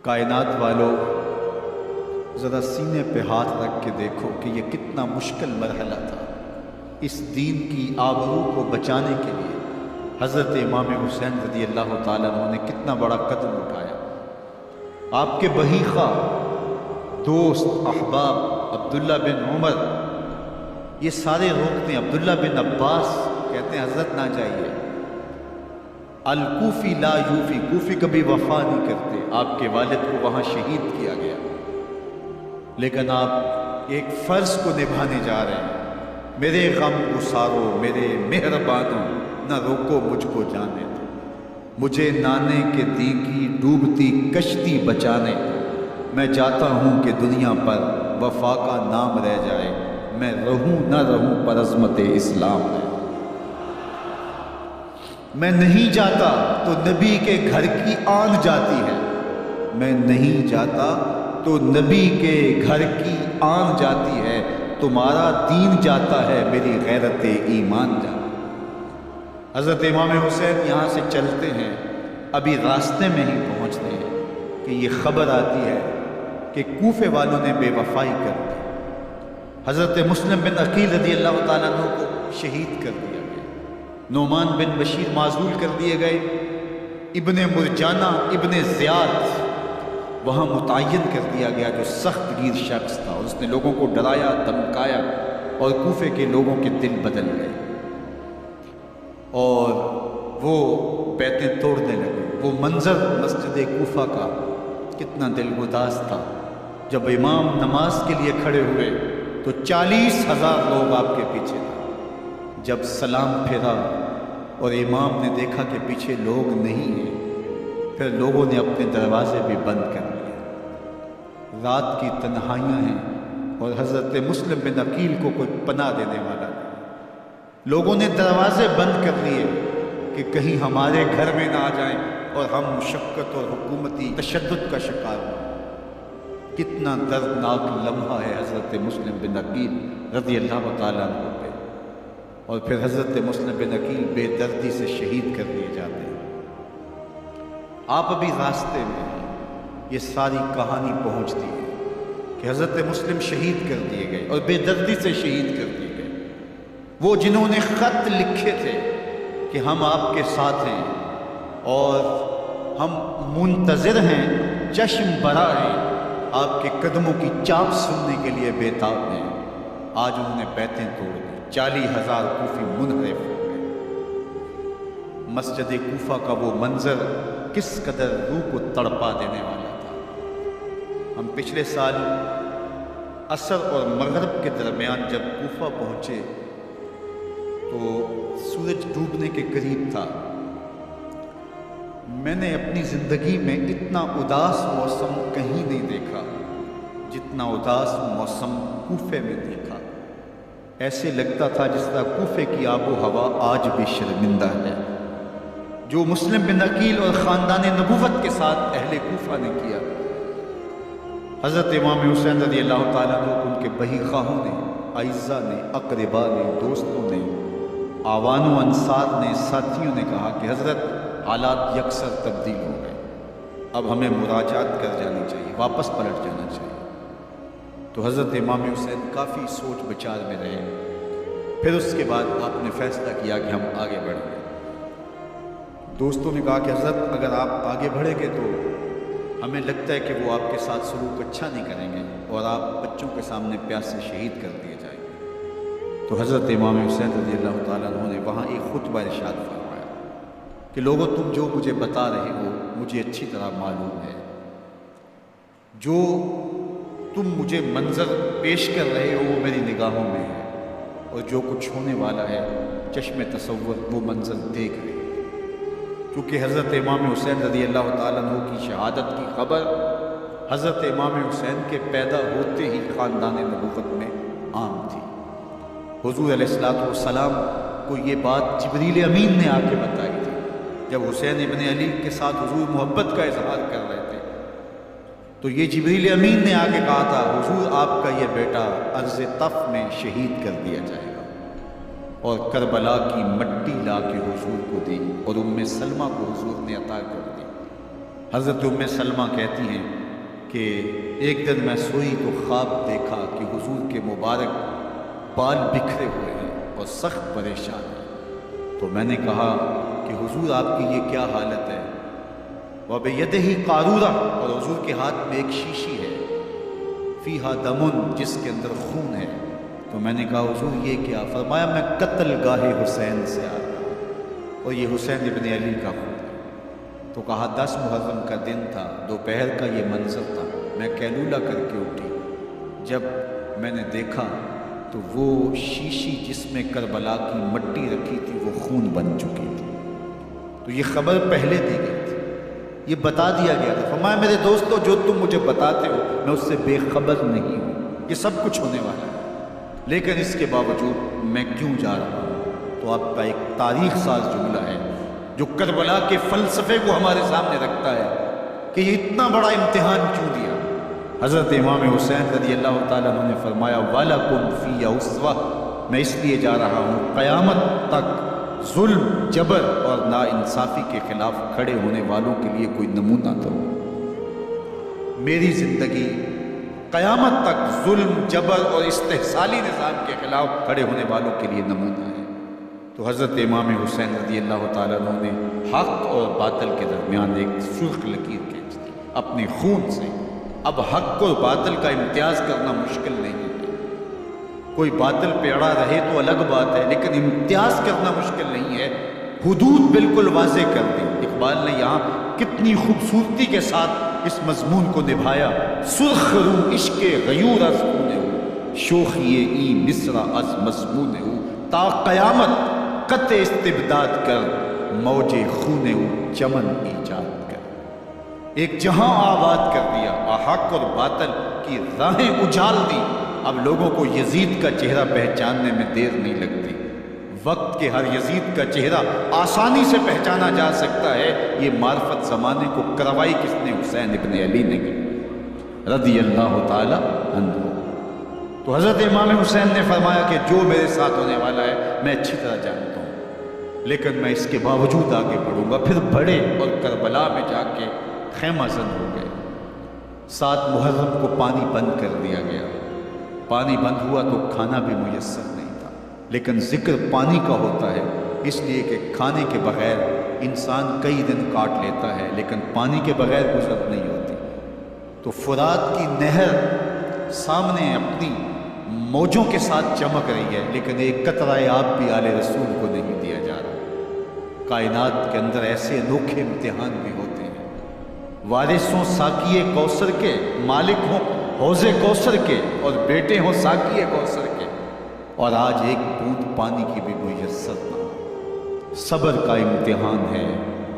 کائنات والوں، ذرا سینے پہ ہاتھ رکھ کے دیکھو کہ یہ کتنا مشکل مرحلہ تھا۔ اس دین کی آبرو کو بچانے کے لیے حضرت امام حسین رضی اللہ تعالیٰ عنہ نے کتنا بڑا قدم اٹھایا۔ آپ کے بہی خواہ، دوست، احباب عبداللہ بن عمر یہ سارے روکتے ہیں۔ عبداللہ بن عباس کہتے ہیں حضرت نہ جائیے، الکوفی لا یوفی، کوفی کبھی وفا نہیں کرتے۔ آپ کے والد کو وہاں شہید کیا گیا، لیکن آپ ایک فرض کو نبھانے جا رہے ہیں۔ میرے غم گسارو، میرے مہربانوں، نہ روکو مجھ کو جانے دو، مجھے نانے کے دی کی ڈوبتی کشتی بچانے دو۔ میں جاتا ہوں کہ دنیا پر وفا کا نام رہ جائے، میں رہوں نہ رہوں پر عظمت اسلام ہے۔ میں نہیں جاتا تو نبی کے گھر کی آن جاتی ہے، میں نہیں جاتا تو نبی کے گھر کی آن جاتی ہے۔ تمہارا دین جاتا ہے، میری غیرت ایمان جاتا ہے۔ حضرت امام حسین یہاں سے چلتے ہیں، ابھی راستے میں ہی پہنچتے ہیں کہ یہ خبر آتی ہے کہ کوفے والوں نے بے وفائی کر دی۔ حضرت مسلم بن عقیل رضی اللہ تعالیٰ عنہ کو شہید کر دیا گیا، نعمان بن بشیر معزول کر دیے گئے، ابن مرجانہ ابن زیاد وہاں متعین کر دیا گیا جو سخت گیر شخص تھا، اور اس نے لوگوں کو ڈرایا، دھمکایا، اور کوفے کے لوگوں کے دل بدل گئے اور وہ بیتیں توڑنے لگے۔ وہ منظر مسجد کوفہ کا کتنا دل گداز تھا۔ جب امام نماز کے لیے کھڑے ہوئے تو 40,000 لوگ آپ کے پیچھے تھے۔ جب سلام پھیرا اور امام نے دیکھا کہ پیچھے لوگ نہیں ہیں، پھر لوگوں نے اپنے دروازے بھی بند کر لیے۔ رات کی تنہائیاں ہیں اور حضرت مسلم بن عقیل کو کوئی پناہ دینے والا نہیں۔ لوگوں نے دروازے بند کر لیے کہ کہیں ہمارے گھر میں نہ آ جائیں اور ہم مشقت اور حکومتی تشدد کا شکار ہوں۔ کتنا دردناک لمحہ ہے حضرت مسلم بن عقیل رضی اللہ تعالیٰ عنہ پہ، اور پھر حضرت مسلم بن عقیل بے دردی سے شہید کر دیے جاتے ہیں۔ آپ ابھی راستے میں ہیں، یہ ساری کہانی پہنچتی ہے کہ حضرت مسلم شہید کر دیے گئے اور بے دردی سے شہید کر دیے گئے۔ وہ جنہوں نے خط لکھے تھے کہ ہم آپ کے ساتھ ہیں اور ہم منتظر ہیں، چشم برا ہیں، آپ کے قدموں کی چاپ سننے کے لیے بیتاب ہیں، آج انہوں نے بیتیں توڑ دی۔ 40,000 کوفی منحرف ہو گئے۔ مسجد کوفہ کا وہ منظر کس قدر روح کو تڑپا دینے والا تھا۔ ہم پچھلے سال عصر اور مغرب کے درمیان جب کوفہ پہنچے تو سورج ڈوبنے کے قریب تھا۔ میں نے اپنی زندگی میں اتنا اداس موسم کہیں نہیں دیکھا جتنا اداس موسم کوفے میں دیکھا۔ ایسے لگتا تھا جس طرح کوفے کی آب و ہوا آج بھی شرمندہ ہے۔ جو مسلم بن عقیل اور خاندان نبوت کے ساتھ اہل کوفہ نے کیا، حضرت امام حسین رضی اللہ تعالیٰ عنہ ان کے بہی خواہوں نے، اعزاء نے، اقرباء نے، دوستوں نے، آوان و انصار نے، ساتھیوں نے کہا کہ حضرت حالات یکسر تبدیل ہو گئے، اب ہمیں مراجعت کر جانی چاہیے، واپس پلٹ جانا چاہیے۔ تو حضرت امام حسین کافی سوچ بچار میں رہے۔ پھر اس کے بعد آپ نے فیصلہ کیا کہ ہم آگے بڑھیں گے۔ دوستوں نے کہا کہ حضرت اگر آپ آگے بڑھیں گے تو ہمیں لگتا ہے کہ وہ آپ کے ساتھ سلوک اچھا نہیں کریں گے اور آپ بچوں کے سامنے پیاس سے شہید کر دیے جائیں گے۔ تو حضرت امام حسین رضی اللہ تعالیٰ عنہ نے وہاں ایک خطبہ ارشاد فرمایا کہ لوگوں تم جو مجھے بتا رہے ہو مجھے اچھی طرح معلوم ہے، جو تم مجھے منظر پیش کر رہے ہو وہ میری نگاہوں میں ہے، اور جو کچھ ہونے والا ہے چشم تصور وہ منظر دیکھ رہے۔ کیونکہ حضرت امام حسین رضی اللہ تعالیٰ عنہ کی شہادت کی خبر حضرت امام حسین کے پیدا ہوتے ہی خاندان نبوت میں عام تھی۔ حضور علیہ السلام کو یہ بات جبریل امین نے آ کے بتائی تھی جب حسین ابن علی کے ساتھ حضور محبت کا اظہار کر رہے تھے، تو یہ جبریل امین نے آ کے کہا تھا حضور آپ کا یہ بیٹا عرض طف میں شہید کر دیا جائے گا۔ اور کربلا کی مٹی لا کے حضور کو دی اور ام سلمہ کو حضور نے عطا کر دی۔ حضرت ام سلمہ کہتی ہیں کہ ایک دن میں سوئی تو خواب دیکھا کہ حضور کے مبارک بال بکھرے ہوئے ہیں اور سخت پریشان ہیں، تو میں نے کہا کہ حضور آپ کی یہ کیا حالت ہے؟ وَبِيَدِهِ قَارُورَةٌ، اور حضور کے ہاتھ میں ایک شیشی ہے، فیہا دمن، جس کے اندر خون ہے۔ تو میں نے کہا حضور یہ کیا؟ فرمایا میں قتل گاہ حسین سے آ رہا ہوں اور یہ حسین ابن علی کا خون ہے۔ تو کہا 10 محرم کا دن تھا، دوپہر کا یہ منظر تھا، میں قیلولہ کر کے اٹھی، جب میں نے دیکھا تو وہ شیشی جس میں کربلا کی مٹی رکھی تھی وہ خون بن چکی تھی۔ تو یہ خبر پہلے دی گئی تھی، یہ بتا دیا گیا تھا۔ فرمایا میرے دوستو جو تم مجھے بتاتے ہو میں اس سے بے خبر نہیں ہوں، یہ سب کچھ ہونے والا ہے، لیکن اس کے باوجود میں کیوں جا رہا ہوں؟ تو آپ کا ایک تاریخ ساز جملہ ہے جو کربلا کے فلسفے کو ہمارے سامنے رکھتا ہے کہ یہ اتنا بڑا امتحان کیوں دیا۔ حضرت امام حسین رضی اللہ تعالیٰ عنہ نے فرمایا وَلَكُمْ فِيَّ أُسْوَةٌ، میں اس لیے جا رہا ہوں قیامت تک ظلم، جبر اور ناانصافی کے خلاف کھڑے ہونے والوں کے لیے کوئی نمونہ تو میری زندگی قیامت تک ظلم، جبر اور استحصالی نظام کے خلاف کھڑے ہونے والوں کے لیے نمونہ ہے۔ تو حضرت امام حسین رضی اللہ تعالیٰ عنہ نے حق اور باطل کے درمیان ایک سرخ لکیر کھینچ دی اپنے خون سے۔ اب حق اور باطل کا امتیاز کرنا مشکل نہیں ہے، کوئی باطل پہ اڑا رہے تو الگ بات ہے، لیکن امتیاز کرنا مشکل نہیں ہے۔ حدود بالکل واضح کر دی۔ اقبال نے یہاں کتنی خوبصورتی کے ساتھ اس مضمون کو نبھایا۔ سرخ رو عشق غیور از خون ہو، شوخی ای مصرع از مضمون ہو، تا قیامت قطع استبداد کر، موج خون ہو چمن ایجاد کر۔ ایک جہاں آباد کر دیا، حق اور باطل کی راہیں اجال دی۔ اب لوگوں کو یزید کا چہرہ پہچاننے میں دیر نہیں لگتی، وقت کے ہر یزید کا چہرہ آسانی سے پہچانا جا سکتا ہے۔ یہ معرفت زمانے کو کروائی کس نے؟ حسین ابن علی نے رضی اللہ تعالی عنہ۔ تو حضرت امام حسین نے فرمایا کہ جو میرے ساتھ ہونے والا ہے میں اچھی طرح جانتا ہوں، لیکن میں اس کے باوجود آگے بڑھوں گا۔ پھر بڑھے اور کربلا میں جا کے خیمہ زن ہو گئے۔ 7 محرم کو پانی بند کر دیا گیا۔ پانی بند ہوا تو کھانا بھی میسر نہیں تھا، لیکن ذکر پانی کا ہوتا ہے اس لیے کہ کھانے کے بغیر انسان کئی دن کاٹ لیتا ہے، لیکن پانی کے بغیر گزر نہیں ہوتی۔ تو فرات کی نہر سامنے اپنی موجوں کے ساتھ چمک رہی ہے، لیکن ایک قطرہ آب بھی آل رسول کو نہیں دیا جا رہا۔ کائنات کے اندر ایسے انوکھے امتحان بھی ہوتے ہیں۔ وارثوں ساقی کوثر کے، مالک ہوں حوض کوثر کے، اور بیٹے ہوں ساقی کوثر کے، اور آج ایک بوند پانی کی بھی میسر نہ ہو۔ صبر کا امتحان ہے،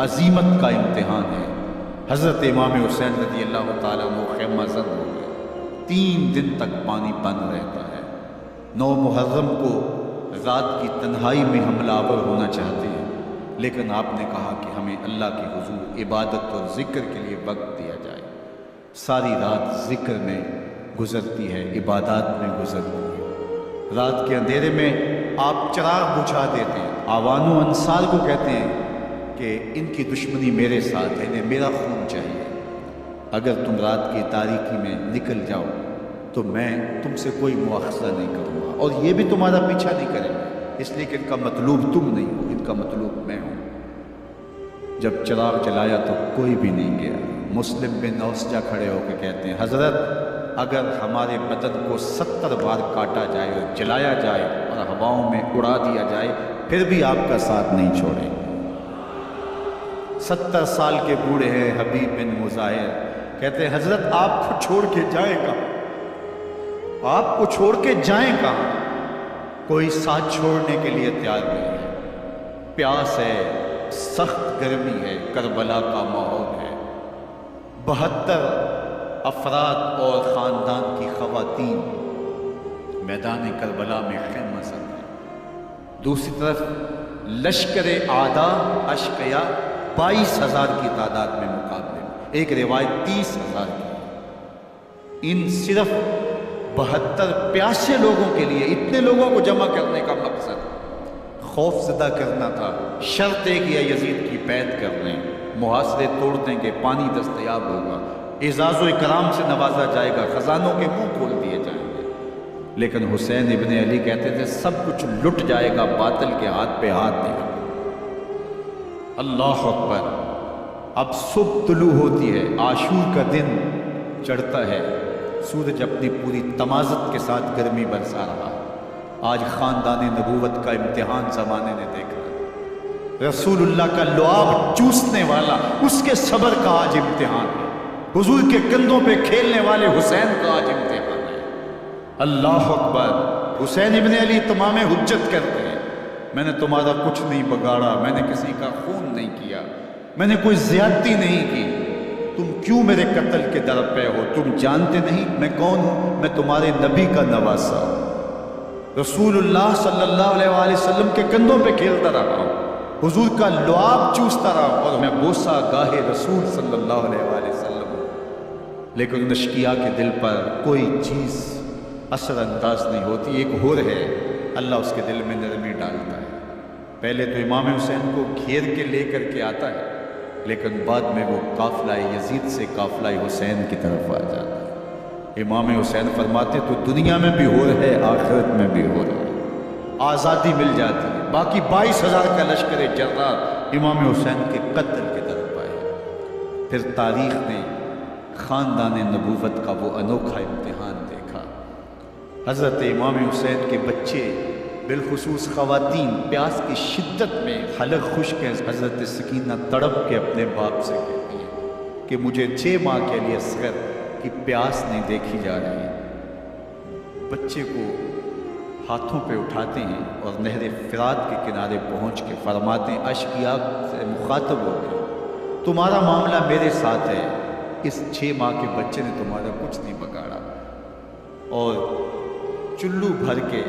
عزیمت کا امتحان ہے۔ حضرت امام حسین رضی اللہ تعالیٰ عنہ خیمہ زن ہو گئے۔ 3 دن تک پانی بند رہتا ہے۔ 9 محرم کو رات کی تنہائی میں حملہ آور ہونا چاہتے ہیں، لیکن آپ نے کہا کہ ہمیں اللہ کے حضور عبادت اور ذکر کے لیے وقت دیا جائے۔ ساری رات ذکر میں گزرتی ہے، عبادات میں گزرتی ہے۔ رات کے اندھیرے میں آپ چراغ بجھا دیتے ہیں۔ آوان و انصار کو کہتے ہیں کہ ان کی دشمنی میرے ساتھ ہے، انہیں میرا خون چاہیے۔ اگر تم رات کی تاریکی میں نکل جاؤ تو میں تم سے کوئی مواخذہ نہیں کروں گا، اور یہ بھی تمہارا پیچھا نہیں کریں گے، اس لیے کہ ان کا مطلوب تم نہیں ہو، ان کا مطلوب میں ہوں۔ جب چراغ جلایا تو کوئی بھی نہیں گیا۔ مسلم بن اوسجہ کھڑے ہو کے کہتے ہیں حضرت اگر ہمارے بدن کو 70 بار کاٹا جائے اور جلایا جائے اور ہواؤں میں اڑا دیا جائے پھر بھی آپ کا ساتھ نہیں چھوڑیں گے۔ 70 سال کے بوڑھے ہیں حبیب بن مظاہر، کہتے ہیں حضرت آپ کو چھوڑ کے جائیں گا، آپ کو چھوڑ کے جائیں گا، کوئی ساتھ چھوڑنے کے لیے تیار نہیں ہے۔ پیاس ہے، سخت گرمی ہے، کربلا کا ماحول ہے، 72 افراد اور خاندان کی خواتین میدان کربلا میں خیمہ زن ہیں۔ دوسری طرف لشکر اعداء اشقیا 22,000 کی تعداد میں مقابلے میں، ایک روایت 30,000 کی۔ ان صرف 72 پیاسے لوگوں کے لیے اتنے لوگوں کو جمع کرنے کا مقصد خوف زدہ کرنا تھا، شرط ایک یا یزید کی بیعت کر لیں، محاصرے توڑ دیں گے، پانی دستیاب ہوگا، اعزاز و اکرام سے نوازا جائے گا، خزانوں کے منہ کھول دیے جائیں گے۔ لیکن حسین ابن علی کہتے تھے سب کچھ لٹ جائے گا، باطل کے ہاتھ پہ ہاتھ نہیں رکھو۔ اللہ اکبر۔ اب صبح طلوع ہوتی ہے، عاشور کا دن چڑھتا ہے، سورج اپنی پوری تمازت کے ساتھ گرمی برسا رہا ہے۔ آج خاندان نبوت کا امتحان زمانے نے دیکھا ہے۔ رسول اللہ کا لعاب چوسنے والا اس کے صبر کا آج امتحان ہے، حضور کے کندھوں پہ کھیلنے والے حسین کا آج امتحان ہے۔ اللہ اکبر۔ حسین ابن علی تمام حجت کرتے ہیں، میں نے تمہارا کچھ نہیں بگاڑا، میں نے کسی کا خون نہیں کیا، میں نے کوئی زیادتی نہیں کی، تم کیوں میرے قتل کے در پہ ہو؟ تم جانتے نہیں میں کون ہوں؟ میں تمہارے نبی کا نواسا ہوں، رسول اللہ صلی اللہ علیہ وآلہ وسلم کے کندھوں پہ کھیلتا رہا ہوں، حضور کا لعاب چوستا رہا، اور میں بوسہ گاہے رسول صلی اللہ علیہ وآلہ وسلم ہوں۔ لیکن ان اشقیاء کے دل پر کوئی چیز اثر انداز نہیں ہوتی۔ ایک ہور ہے، اللہ اس کے دل میں نرمی ڈالتا ہے۔ پہلے تو امام حسین کو گھیر کے لے کر کے آتا ہے، لیکن بعد میں وہ قافلہ یزید سے قافلہ حسین کی طرف آ جاتا ہے۔ امام حسین فرماتے تو دنیا میں بھی ہور ہے، آخرت میں بھی ہور ہے، آزادی مل جاتی ہے۔ باقی 22,000 کا لشکر جرار امام حسین کے قتل کی طرف آئے۔ پھر تاریخ نے خاندان نبوت کا وہ انوکھا امتحان دیکھا۔ حضرت امام حسین کے بچے، بالخصوص خواتین، پیاس کی شدت میں حلق خشک ہے۔ حضرت سکینہ تڑپ کے اپنے باپ سے کہتی ہے کہ مجھے 6 ماہ کے لیے اصغر کی پیاس نہیں دیکھی جا رہی۔ بچے کو ہاتھوں پہ اٹھاتے ہیں اور نہر فرات کے کنارے پہنچ کے فرماتے ہیں، اشقیاء سے مخاطب ہو کے، تمہارا معاملہ میرے ساتھ ہے، اس 6 ماہ کے بچے نے تمہارا کچھ نہیں بگاڑا۔ اور چلو بھر کے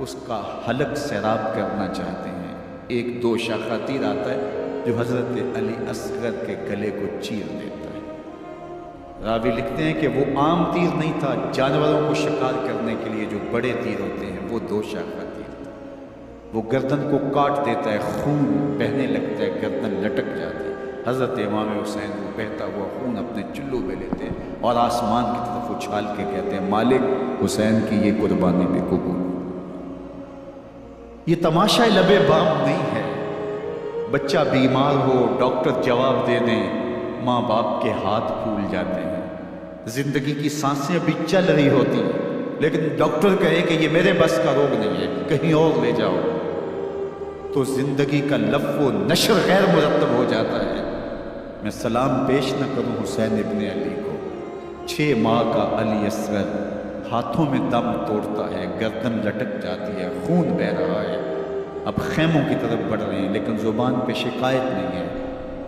اس کا حلق سیراب کرنا چاہتے ہیں۔ ایک دوشا خطیر آتا ہے جو حضرت علی اصغر کے گلے کو چیر دیتا ہے۔ راوی لکھتے ہیں کہ وہ عام تیر نہیں تھا، جانوروں کو شکار کرنے کے لیے جو بڑے تیر ہوتے ہیں وہ دوشا خطیر تھا۔ وہ گردن کو کاٹ دیتا ہے، خون بہنے لگتا ہے، گردن لٹک جاتی ہے۔ حضرت امام حسین کو بہتا ہوا خون اپنے چلو میں لیتے ہیں اور آسمان کی طرف اچھال کے کہتے ہیں، مالک حسین کی یہ قربانی بھی قبول۔ یہ تماشا لب بام نہیں ہے۔ بچہ بیمار ہو، ڈاکٹر جواب دے دیں، ماں باپ کے ہاتھ پھول جاتے ہیں۔ زندگی کی سانسیں ابھی چل رہی ہوتی ہیں، لیکن ڈاکٹر کہے کہ یہ میرے بس کا روگ نہیں ہے، کہیں اور لے جاؤ، تو زندگی کا لف و نشر غیر مرتب ہو جاتا ہے۔ میں سلام پیش نہ کروں حسین ابن علی کو، 6 ماہ کا علی اصغر ہاتھوں میں دم توڑتا ہے، گردن لٹک جاتی ہے، خون بہہ رہا ہے۔ اب خیموں کی طرف بڑھ رہے ہیں، لیکن زبان پہ شکایت نہیں ہے،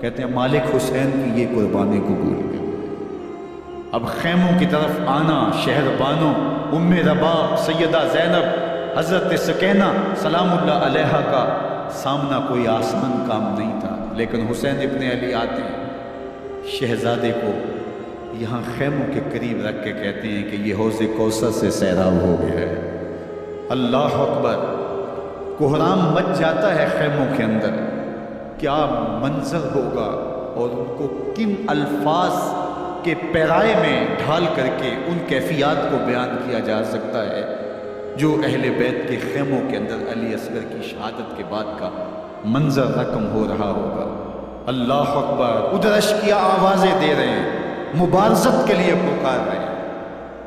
کہتے ہیں مالک حسین کی یہ قربانی قبول ہے۔ اب خیموں کی طرف آنا، شہر بانو، ام رباب، سیدہ زینب، حضرت سکینہ سلام اللہ علیہا کا سامنا کوئی آسان کام نہیں تھا، لیکن حسین ابن علی آتے ہیں، شہزادے کو یہاں خیموں کے قریب رکھ کے کہتے ہیں کہ یہ حوض کوثر سے سیراب ہو گیا ہے۔ اللہ اکبر۔ کوہرام مچ جاتا ہے خیموں کے اندر، کیا منظر ہوگا، اور ان کو کن الفاظ کے پیرائے میں ڈھال کر کے ان کیفیات کو بیان کیا جا سکتا ہے جو اہل بیت کے خیموں کے اندر علی اصغر کی شہادت کے بعد کا منظر رقم ہو رہا ہوگا۔ اللہ اکبر۔ ادھر اشقیاء آوازیں دے رہے ہیں، مبارزت کے لیے پکار رہے ہیں۔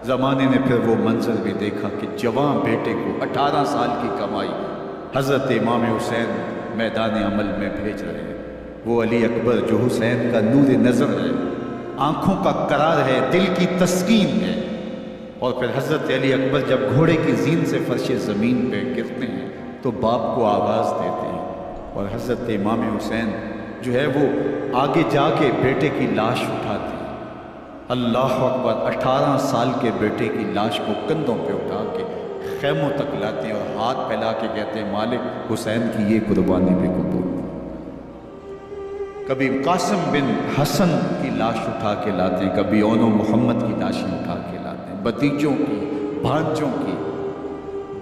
زمانے نے پھر وہ منظر بھی دیکھا کہ جوان بیٹے کو 18 سال کی کمائی حضرت امام حسین میدان عمل میں بھیج رہے ہیں۔ وہ علی اکبر جو حسین کا نور نظر ہے، آنکھوں کا قرار ہے، دل کی تسکین ہے۔ اور پھر حضرت علی اکبر جب گھوڑے کی زین سے فرش زمین پہ گرتے ہیں تو باپ کو آواز دیتے ہیں، اور حضرت امام حسین جو ہے وہ آگے جا کے بیٹے کی لاش اٹھاتے ہیں۔ اللہ اکبر۔ 18 سال کے بیٹے کی لاش کو کندھوں پہ اٹھا کے خیموں تک لاتے ہیں اور ہاتھ پھیلا کے کہتے ہیں مالک حسین کی یہ قربانی بھی قبول۔ کبھی قاسم بن حسن کی لاش اٹھا کے لاتے ہیں، کبھی اون و محمد کی لاشیں اٹھا کے لاتے ہیں، بتیجوں کی، بھانجوں کی،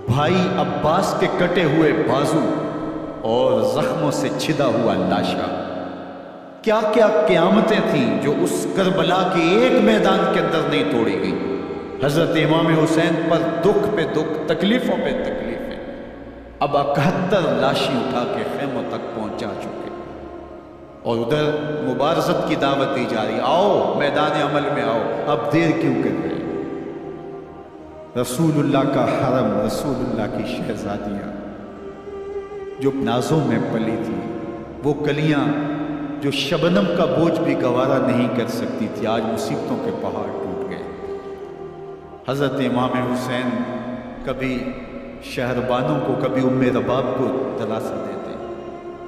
بھائی عباس کے کٹے ہوئے بازو اور زخموں سے چھدا ہوا لاشا۔ کیا کیا قیامتیں تھیں جو اس کربلا کے ایک میدان کے اندر نہیں توڑی گئی۔ حضرت امام حسین پر دکھ پہ دکھ، تکلیفوں پہ تکلیفیں، اب 71 لاشیں اٹھا کے خیموں تک پہنچا چکے، اور ادھر مبارزت کی دعوت دی جا رہی، آؤ میدان عمل میں آؤ، اب دیر کیوں کر رہے ہیں؟ رسول اللہ کا حرم، رسول اللہ کی شہزادیاں جو نازوں میں پلی تھی، وہ کلیاں جو شبنم کا بوجھ بھی گوارا نہیں کر سکتی تھی، آج مصیبتوں کے پہاڑ ٹوٹ گئے۔ حضرت امام حسین کبھی شہربانوں کو، کبھی ام رباب کو دلاسا دیتے،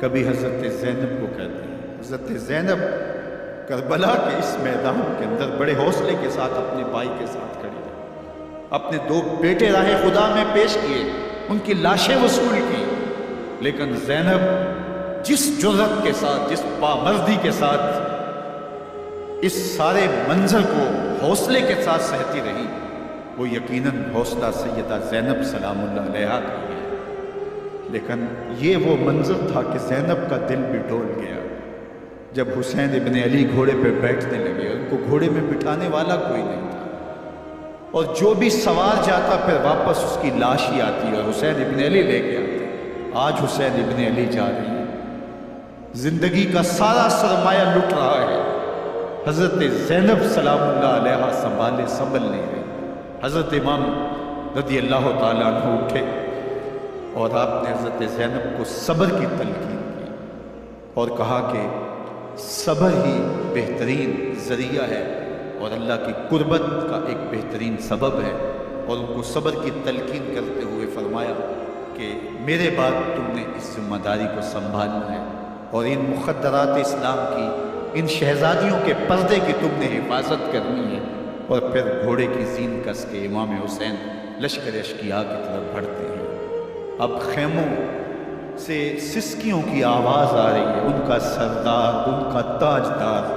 کبھی حضرت زینب کو کہتے ہیں۔ حضرت زینب کربلا کے اس میدان کے اندر بڑے حوصلے کے ساتھ اپنے بھائی کے ساتھ کھڑی ہے، اپنے 2 بیٹے راہ خدا میں پیش کیے، ان کی لاشیں وصول کی، لیکن زینب جس جرأت کے ساتھ، جس پامردی کے ساتھ اس سارے منظر کو حوصلے کے ساتھ سہتی رہی، وہ یقیناً حوصلہ سیدہ زینب سلام اللہ علیہا کا ہے۔ لیکن یہ وہ منظر تھا کہ زینب کا دل بھی ڈول گیا جب حسین ابن علی گھوڑے پہ بیٹھنے لگے، ان کو گھوڑے میں بٹھانے والا کوئی نہیں تھا، اور جو بھی سوار جاتا پھر واپس اس کی لاش ہی آتی اور حسین ابن علی لے کے آتے۔ آج حسین ابن علی جا رہی ہے، زندگی کا سارا سرمایہ لٹ رہا ہے، حضرت زینب سلام اللہ علیہا سنبھل نہیں رہی۔ حضرت امام رضی اللہ تعالیٰ عنہ اٹھے اور آپ نے حضرت زینب کو صبر کی تلقین کی اور کہا کہ صبر ہی بہترین ذریعہ ہے اور اللہ کی قربت کا ایک بہترین سبب ہے، اور ان کو صبر کی تلقین کرتے ہوئے فرمایا کہ میرے بعد تم نے اس ذمہ داری کو سنبھالنا ہے، اور ان مخدرات اسلام کی، ان شہزادیوں کے پردے کی تم نے حفاظت کرنی ہے۔ اور پھر گھوڑے کی زین کس کے امام حسین لشکر اشقیاء کی طرف بڑھتے ہیں۔ اب خیموں سے سسکیوں کی آواز آ رہی ہے، ان کا سردار، ان کا تاجدار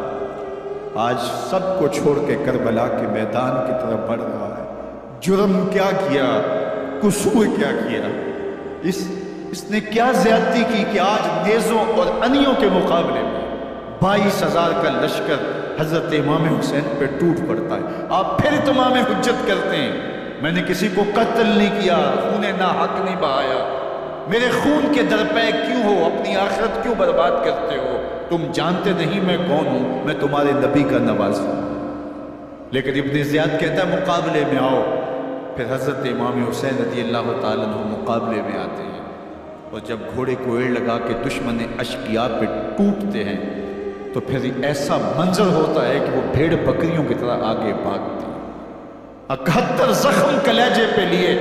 آج سب کو چھوڑ کے کربلا کے میدان کی طرف بڑھ رہا ہے۔ جرم کیا کیا، قصور کیا کیا، اس نے کیا زیادتی کی کہ آج نیزوں اور انیوں کے مقابلے میں 22,000 کا لشکر حضرت امام حسین پہ ٹوٹ پڑتا ہے۔ آپ پھر اتمام حجت کرتے ہیں، میں نے کسی کو قتل نہیں کیا، خون ناحق نہیں بہایا، میرے خون کے درپے کیوں ہو، اپنی آخرت کیوں برباد کرتے ہو؟ تم جانتے نہیں میں کون ہوں، میں تمہارے نبی کا نواز ہوں۔ لیکن ابن زیاد کہتا ہے مقابلے میں آؤ۔ پھر حضرت امام حسین رضی اللہ تعالیٰ عنہ مقابلے میں آتے ہیں، اور جب گھوڑے کو ایڑ لگا کے دشمن اشقیاء پہ ٹوٹتے ہیں تو پھر ایسا منظر ہوتا ہے کہ وہ بھیڑ بکریوں کی طرح آگے بھاگتے ہیں۔ 71 زخم کلیجے پہ لیے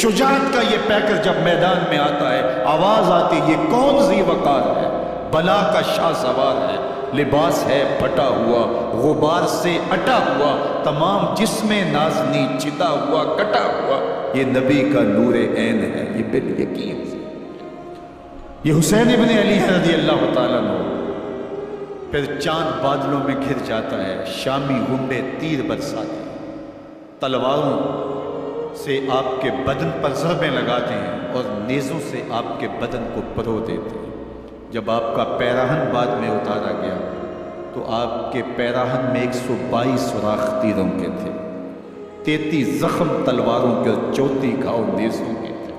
شجاعت کا یہ پیکر جب میدان میں آتا ہے، آواز آتی یہ کون ذی وقار ہے، بلا کا شاہ سوار ہے، لباس ہے پھٹا ہوا، غبار سے اٹا ہوا، تمام جسم نازنی چتا ہوا، کٹا ہوا، یہ نبی کا نور عین ہے، یہ بالیقین یہ حسین ابن علی رضی اللہ تعالیٰ عنہ۔ پھر چاند بادلوں میں گھر جاتا ہے، شامی غنڈے تیر برساتے ہیں، تلواروں سے آپ کے بدن پر ضربیں لگاتے ہیں اور نیزوں سے آپ کے بدن کو پرو دیتے ہیں۔ جب آپ کا پیراہن بعد میں اتارا گیا تو آپ کے پیراہن میں 122 سوراخ تیروں کے تھے، 33 زخم تلواروں کے اور 34 گھاؤ نیزوں کے تھے۔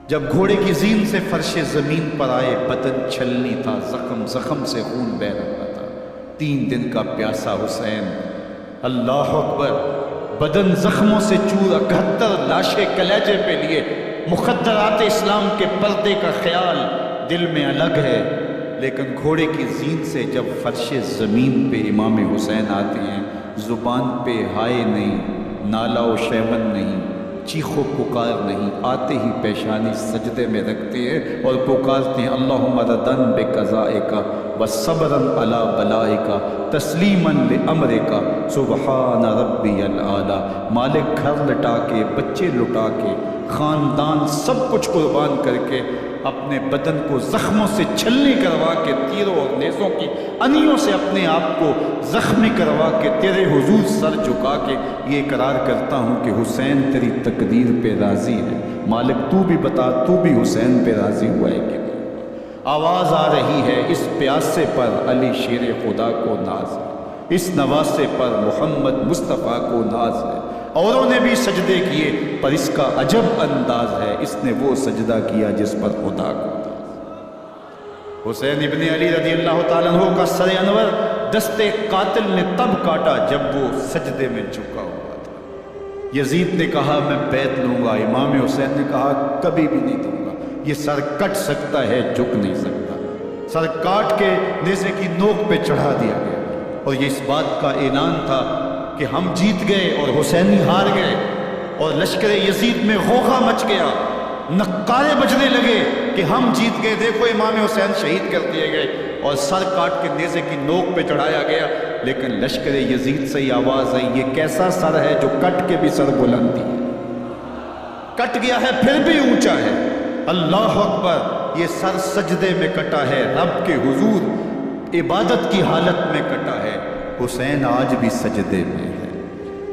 جب گھوڑے کی زین سے فرش زمین پر آئے، بدن چھلنی تھا، زخم زخم سے خون بہ رہا تھا، 3 دن کا پیاسا حسین، اللہ اکبر، بدن زخموں سے چور، 71 لاشیں کلیجے پہ لیے، مخدرات اسلام کے پردے کا خیال دل میں الگ ہے، لیکن گھوڑے کی زین سے جب فرش زمین پہ امام حسین آتے ہیں، زبان پہ ہائے نہیں، نالا و شیون نہیں، چیخ و پکار نہیں، آتے ہی پیشانی سجدے میں رکھتے ہیں اور پکارتے ہیں اللہم ردن بقضائک و صبرن علی بلائک تسلیما لامرک سبحان ربی العالی، مالک گھر لٹا کے، بچے لٹا کے، خاندان سب کچھ قربان کر کے، اپنے بدن کو زخموں سے چھلنی کروا کے، تیروں اور نیزوں کی انیوں سے اپنے آپ کو زخمی کروا کے، تیرے حضور سر جھکا کے یہ اقرار کرتا ہوں کہ حسین تیری تقدیر پہ راضی ہے۔ مالک تو بھی بتا، تو بھی حسین پہ راضی ہوا ہے کہ نہیں؟ آواز آ رہی ہے، اس پیاسے پر علی شیر خدا کو ناز ہے، اس نواسے پر محمد مصطفیٰ کو ناز ہے۔ اوروں نے بھی سجدے کیے پر اس کا عجب انداز ہے، اس نے وہ سجدہ کیا جس پر خدا کو ناز ہے۔ حسین ابن علی رضی اللہ تعالیٰ عنہ کا سر انور دستے قاتل نے تب کاٹا جب وہ سجدے میں جھکا ہوا تھا۔ یزید نے کہا میں بیعت لوں گا، امام حسین نے کہا کبھی بھی نہیں دوں گا، یہ سر کٹ سکتا ہے، جھک نہیں سکتا۔ سر کاٹ کے نیزے کی نوک پہ چڑھا دیا گیا اور یہ اس بات کا اعلان تھا کہ ہم جیت گئے اور حسینی ہار گئے، اور لشکر یزید میں غوغا مچ گیا، نقارے بجنے لگے کہ ہم جیت گئے، دیکھو امام حسین شہید کر دیے گئے، اور سر کاٹ کے نیزے کی نوک پہ چڑھایا گیا۔ لیکن لشکر یزید سے ہی آواز آئی، یہ کیسا سر ہے جو کٹ کے بھی سر بلندی ہے، کٹ گیا ہے پھر بھی اونچا ہے۔ اللہ اکبر، یہ سر سجدے میں کٹا ہے، رب کے حضور عبادت کی حالت میں کٹا ہے۔ حسین آج بھی سجدے میں ہے،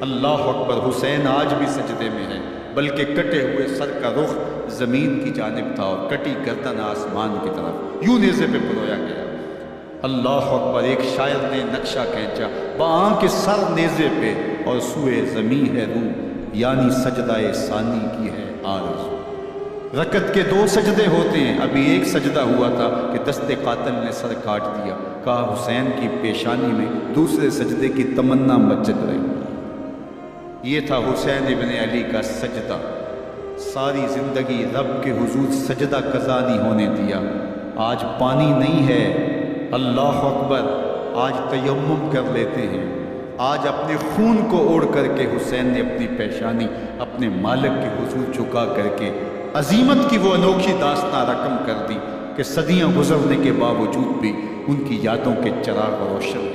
اللہ اکبر، حسین آج بھی سجدے میں ہے، بلکہ کٹے ہوئے سر کا رخ زمین کی جانب تھا اور کٹی گردن آسمان کی طرف، یوں نیزے پہ پرویا گیا۔ اللہ اکبر، ایک شاعر نے نقشہ کھینچا، بآں کے سر نیزے پہ اور سوئے زمین ہے روح، یعنی سجدہ ثانی کی ہے آرزو۔ رکعت کے 2 سجدے ہوتے ہیں، ابھی ایک سجدہ ہوا تھا کہ دست قاتل نے سر کاٹ دیا، کہا حسین کی پیشانی میں دوسرے سجدے کی تمنا مچت رہی۔ یہ تھا حسین ابن علی کا سجدہ، ساری زندگی رب کے حضور سجدہ قضا نہیں ہونے دیا۔ آج پانی نہیں ہے، اللہ اکبر، آج تیمم کر لیتے ہیں، آج اپنے خون کو اوڑھ کر کے حسین نے اپنی پیشانی اپنے مالک کے حضور جھکا کر کے عظیمت کی وہ انوکھی داستاں رقم کر دی کہ صدیاں گزرنے کے باوجود بھی ان کی یادوں کے چراغ روشن